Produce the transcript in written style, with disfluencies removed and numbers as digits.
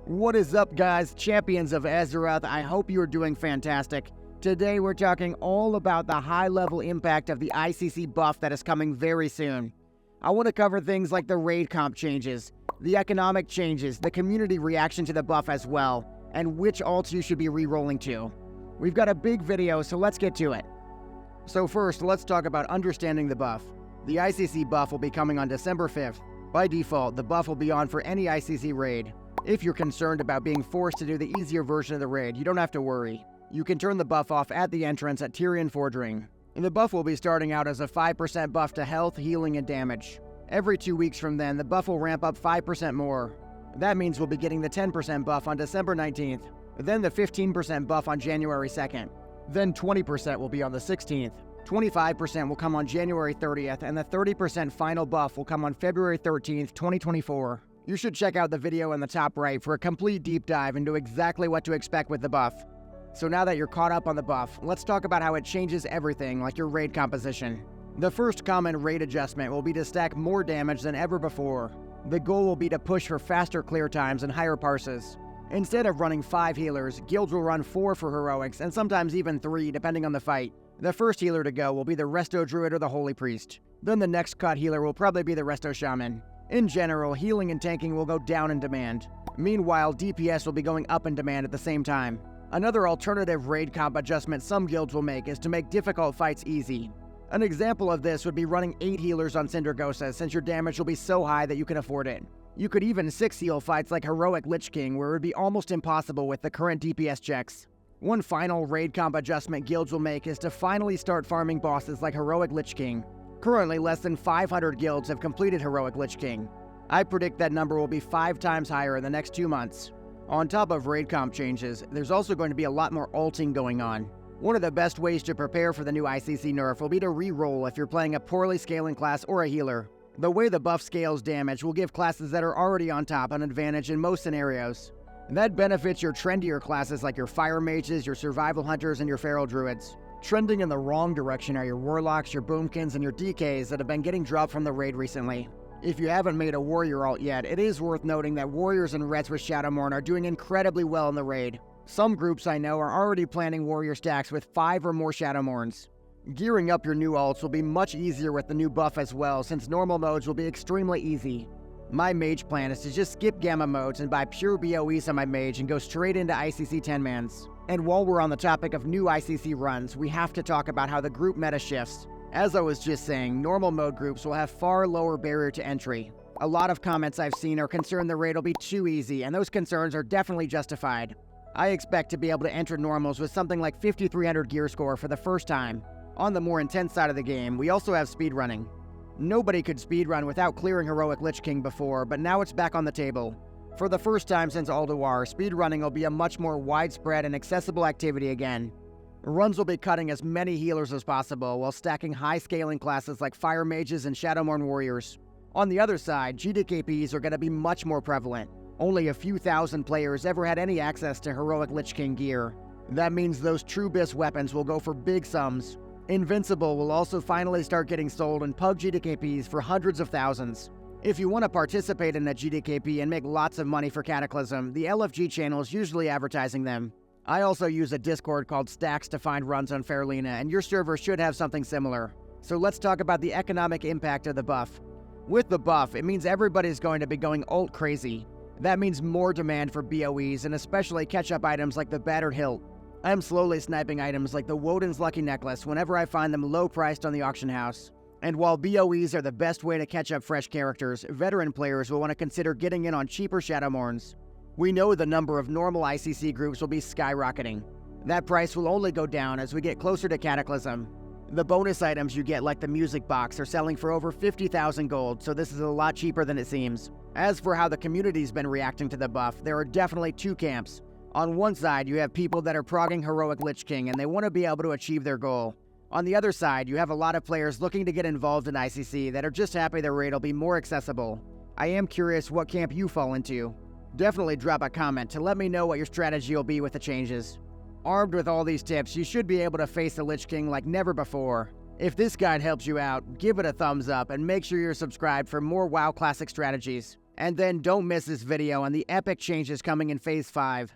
What is up, guys? Champions of Azeroth, I hope you are doing fantastic. Today we're talking all about the high-level impact of the Icc buff that is coming very soon. I want to cover things like the raid comp changes, the economic changes, the community reaction to the buff as well, and which alts you should be re-rolling to. We've got a big video, so let's get to it. So first, let's talk about understanding the buff. The Icc buff will be coming on December 5th. By default, the buff will be on for any Icc raid. If you're concerned about being forced to do the easier version of the raid, you don't have to worry. You can turn the buff off at the entrance at Tyrian Forging. And the buff will be starting out as a 5% buff to health, healing, and damage. Every 2 weeks from then, the buff will ramp up 5% more. That means we'll be getting the 10% buff on December 19th, then the 15% buff on January 2nd. Then 20% will be on the 16th. 25% will come on January 30th, and the 30% final buff will come on February 13th, 2024. You should check out the video in the top right for a complete deep dive into exactly what to expect with the buff. So now that you're caught up on the buff, let's talk about how it changes everything, like your raid composition. The first common raid adjustment will be to stack more damage than ever before. The goal will be to push for faster clear times and higher parses. Instead of running 5 healers, guilds will run 4 for heroics, and sometimes even 3 depending on the fight. The first healer to go will be the Resto Druid or the Holy Priest. Then the next cut healer will probably be the Resto Shaman. In general, healing and tanking will go down in demand. Meanwhile, DPS will be going up in demand at the same time. Another alternative raid comp adjustment some guilds will make is to make difficult fights easy. An example of this would be running 8 healers on Cindergosa, since your damage will be so high that you can afford it. You could even 6 heal fights like heroic Lich King, where it would be almost impossible with the current DPS checks. One final raid comp adjustment guilds will make is to finally start farming bosses like heroic Lich King. Currently, less than 500 guilds have completed heroic Lich King. I predict that number will be 5 times higher in the next 2 months. On top of raid comp changes, there's also going to be a lot more alting going on. One of the best ways to prepare for the new Icc nerf will be to re-roll if you're playing a poorly scaling class or a healer. The way the buff scales damage will give classes that are already on top an advantage in most scenarios. That benefits your trendier classes like your fire mages, your survival hunters, and your feral druids. Trending in the wrong direction are your warlocks, your boomkins, and your DKs that have been getting dropped from the raid recently. If you haven't made a warrior alt yet, it is worth noting that warriors and reds with Shadowmourne are doing incredibly well in the raid. Some groups I know are already planning warrior stacks with 5 or more Shadowmournes. Gearing up your new alts will be much easier with the new buff as well, since normal modes will be extremely easy. My mage plan is to just skip gamma modes and buy pure BOEs on my mage and go straight into Icc 10-mans. And while we're on the topic of new Icc runs, we have to talk about how the group meta shifts. As I was just saying, normal mode groups will have far lower barrier to entry. A lot of comments I've seen are concerned the raid will be too easy, and those concerns are definitely justified. I expect to be able to enter normals with something like 5300 gear score for the first time. On the more intense side of the game, we also have speedrunning. Nobody could speedrun without clearing heroic Lich King before, but now it's back on the table. For the first time since Alduar, speedrunning will be a much more widespread and accessible activity again. Runs will be cutting as many healers as possible while stacking high-scaling classes like fire mages and Shadowmourne warriors. On the other side, GDKPs are going to be much more prevalent. Only a few thousand players ever had any access to heroic Lich King gear. That means those true BIS weapons will go for big sums. Invincible will also finally start getting sold in pub GDKPs for hundreds of thousands. If you want to participate in a GDKP and make lots of money for Cataclysm, the LFG channel is usually advertising them. I also use a Discord called Stacks to find runs on Fairlina, and your server should have something similar. So let's talk about the economic impact of the buff. With the buff, it means everybody's going to be going alt crazy. That means more demand for BOEs, and especially catch-up items like the Battered Hilt. I'm slowly sniping items like the Woden's Lucky Necklace whenever I find them low-priced on the auction house. And while BOEs are the best way to catch up fresh characters, veteran players will want to consider getting in on cheaper Shadowmournes. We know the number of normal Icc groups will be skyrocketing. That price will only go down as we get closer to Cataclysm. The bonus items you get, like the music box, are selling for over 50,000 gold, so this is a lot cheaper than it seems. As for how the community's been reacting to the buff, there are definitely 2 camps. On one side, you have people that are progging heroic Lich King and they want to be able to achieve their goal. On the other side, you have a lot of players looking to get involved in Icc that are just happy their raid will be more accessible. I am curious what camp you fall into. Definitely drop a comment to let me know what your strategy will be with the changes. Armed with all these tips, you should be able to face the Lich King like never before. If this guide helps you out, give it a thumbs up and make sure you're subscribed for more WoW Classic strategies. And then don't miss this video on the epic changes coming in Phase 5.